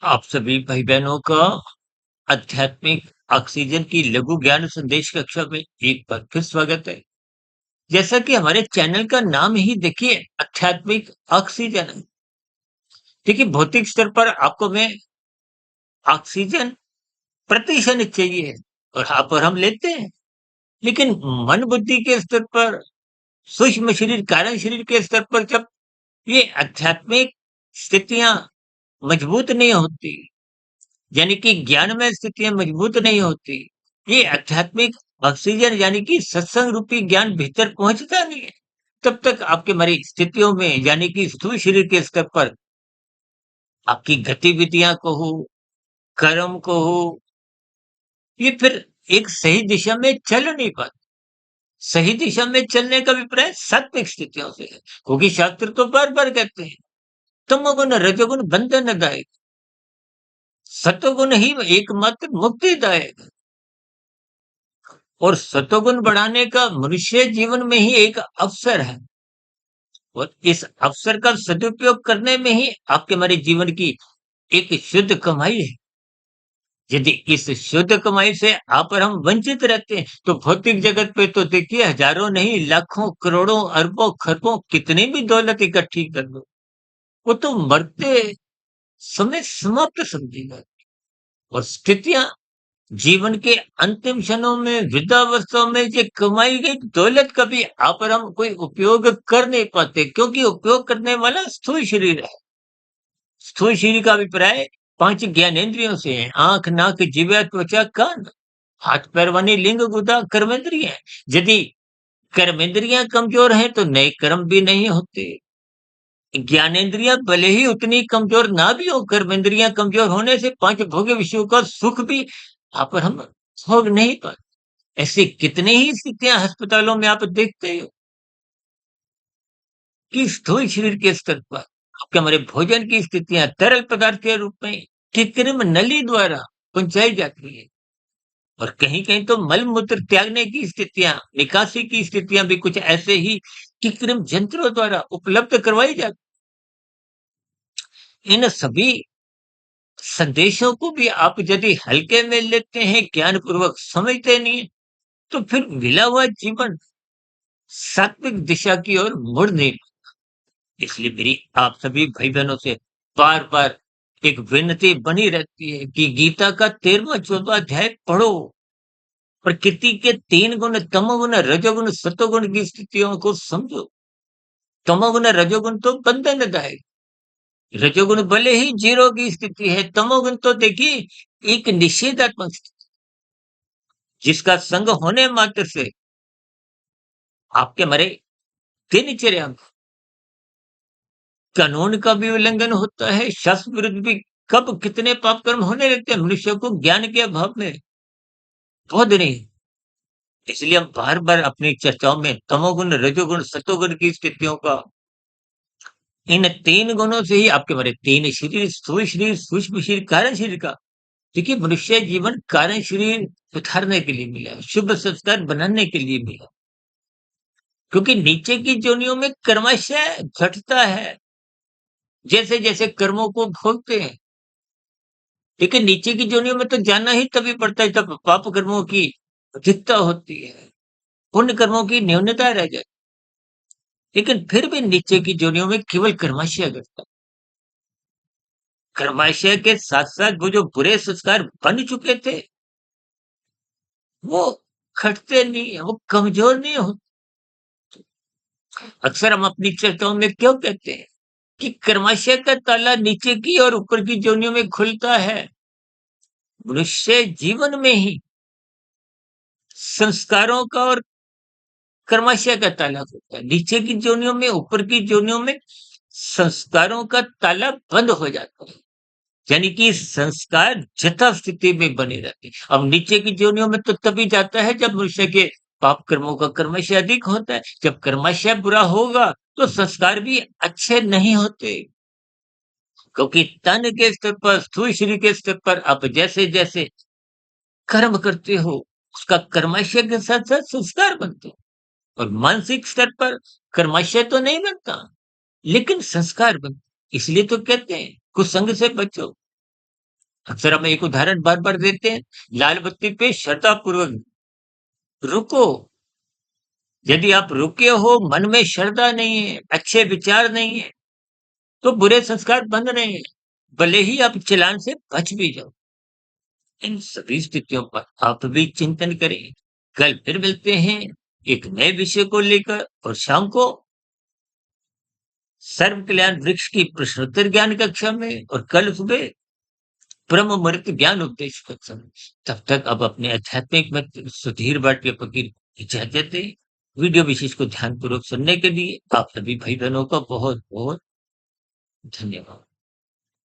आप सभी भाई-बहनों का आध्यात्मिक ऑक्सीजन की लघु ज्ञान संदेश कक्षा में एक बार फिर स्वागत है। जैसा कि हमारे चैनल का नाम ही देखिए आध्यात्मिक ऑक्सीजन है। देखिए भौतिक स्तर पर आपको मैं ऑक्सीजन प्रतिशत चाहिए है और हम लेते हैं। लेकिन मन बुद्धि के स्तर पर सूक्ष्म शरीर, कारण शरीर के स्तर पर जब ये आध्यात्मिक स्थितियाँ मजबूत नहीं होती, यानी कि ज्ञानमय स्थितियाँ मजबूत नहीं होती। ये आध्यात्मिक ऑक्सीजन यानी कि सत्संग रूपी ज्ञान भीतर पहुँचता नहीं है। तब तक आपके हमारी स्थितियों में यानी कि स्थूल शरीर के स्तर पर आपकी गतिविधियाँ को हो, कर्म को हो, ये फिर एक सही दिशा में चल नहीं पाते। सही दिशा में चलने का अभिप्राय सात्विक स्थितियों से है। क्योंकि शास्त्र तो बार-बार कहते हैं, तमोगुण रजोगुण बंधनदायक, सतोगुण ही एकमात्र मुक्तिदायक। और सतोगुण बढ़ाने का मनुष्य जीवन में ही एक अवसर है और इस अवसर का सदुपयोग करने में ही आपके हमारे जीवन की एक शुद्ध कमाई है। यदि इस शुद्ध कमाई से आप और हम वंचित रहते हैं, तो भौतिक जगत पे तो देखिए हजारों नहीं लाखों, करोड़ों, अरबों, खरबों कितनी भी दौलत इकट्ठी कर लो, वो तो मरते समय समाप्त समझेगा और स्थितियां जीवन के अंतिम क्षणों में, वृद्धावस्था में ये कमाई गई दौलत का भी आप और हम कोई उपयोग कर नहीं पाते क्योंकि उपयोग करने वाला स्थूल शरीर है। स्थूल शरीर का अभिप्राय 5 ज्ञानेंद्रियों से है। आँख, नाक, जिह्वा, त्वचा, कान, हाथ पैर वाली लिंग, गुदा, कर्मेंद्रिय। यदि कर्मेंद्रियां कमजोर हैं तो नए कर्म भी नहीं होते। ज्ञानेंद्रियां भले ही उतनी कमजोर ना भी हो, कर्मेंद्रियां कमजोर होने से 5 भोग्य विषयों का सुख भी आप और हम भोग नहीं पाते। ऐसी कितनी ही स्थितियां अस्पतालों में आप देखते हो कि स्थूल शरीर के स्तर पर आपके हमारे भोजन की स्थितियां तरल पदार्थ के रूप में कृत्रिम नली द्वारा पहुंचाई जाती है और कहीं-कहीं तो मल मूत्र त्यागने की स्थितियां, निकासी की स्थितियां भी कुछ ऐसे ही कृत्रिम यंत्रों द्वारा उपलब्ध करवाई जाती। इन सभी संदेशों को भी आप यदि हल्के में लेते हैं, ज्ञानपूर्वक समझते नहीं है, तो फिर मिला हुआ जीवन सात्विक दिशा की ओर मुड़ नहीं। इसलिए मेरी आप सभी भाई-बहनों से बार-बार एक विनती बनी रहती है कि गीता का 13वां-14वां अध्याय पढ़ो। प्रकृति के 3 गुण तमोगुण, रजोगुण, सतोगुण की स्थितियों को समझो। तमोगुण, रजोगुण तो बंधनदायक, रजोगुण भले ही 0 की स्थिति है, तमोगुण तो देखिए एक निषेधात्मक स्थिति, जिसका संग होने मात्र से आपके हमारे दिनचर्या में कानून का भी उल्लंघन होता है, शास्त्र विरुद्ध भी कब कितने पाप कर्म होने लगते हैं मनुष्य को ज्ञान के अभाव में बोध नहीं। इसलिए हम बार-बार अपनी चर्चाओं में तमोगुण, रजोगुण, सतोगुण की स्थितियों का इन 3 गुणों से ही आपके हमारे 3 शरीर, स्थूल शरीर, सूक्ष्म शरीर, कारण शरीर का देखिए मनुष्य जीवन कारण शरीर सुधारने के लिए मिला है, शुभ संस्कार बनाने के लिए मिला। क्योंकि नीचे की योनियों में कर्माशय घटता है, जैसे-जैसे कर्मों को भोगते हैं। लेकिन नीचे की योनियों में तो जाना ही तभी पड़ता है जब पाप कर्मों की अधिकता होती है, पुण्य कर्मों की न्यूनता रह जाए। लेकिन फिर भी नीचे की योनियों में केवल कर्माशय घटता है। कर्माशय के साथ-साथ वो जो बुरे संस्कार बन चुके थे, वो घटते नहीं है, वो कमज़ोर नहीं होते। अक्सर हम अपनी चर्चाओं में क्यों कहते हैं कि कर्माशय का ताला नीचे की और ऊपर की योनियों में खुलता है। मनुष्य जीवन में ही संस्कारों का और कर्माशय का ताला होता है। नीचे की योनियों में, ऊपर की योनियों में संस्कारों का ताला बंद हो जाता है। यानी कि संस्कार यथास्थिति में बने रहते हैं। अब नीचे की योनियों में तो तभी जाता है जब मनुष्य के पाप कर्मों का कर्मशय अधिक होता है। जब कर्मशय बुरा होगा तो संस्कार भी अच्छे नहीं होते। क्योंकि तन के स्तर पर, स्थूल शरीर के स्तर पर आप जैसे-जैसे कर्म करते हो, उसका कर्मशय के साथ-साथ संस्कार बनते हैं। और मानसिक स्तर पर कर्मशय तो नहीं बनता, लेकिन संस्कार बनते। इसलिए तो कहते हैं कुसंग से बचो। अक्सर हम एक उदाहरण बार-बार देते हैं, लाल बत्ती पे श्रद्धापूर्वक रुको। यदि आप रुके हो, मन में श्रद्धा नहीं है, अच्छे विचार नहीं है, तो बुरे संस्कार बन रहे हैं, भले ही आप चालान से बच भी जाओ। इन सभी स्थितियों पर आप भी चिंतन करें। कल फिर मिलते हैं एक नए विषय को लेकर, और शाम को सर्व कल्याण वृक्ष की प्रश्नोत्तर ज्ञान कक्षा में, और कल सुबह ब्रह्म मुहूर्त ज्ञान उपदेश कक्षा में। तब तक अब अपने आध्यात्मिक मित्र सुधीर भाटिया फकीर को इजाजत दें। वीडियो विशेष को ध्यानपूर्वक सुनने के लिए आप सभी भाई बहनों का बहुत बहुत धन्यवाद।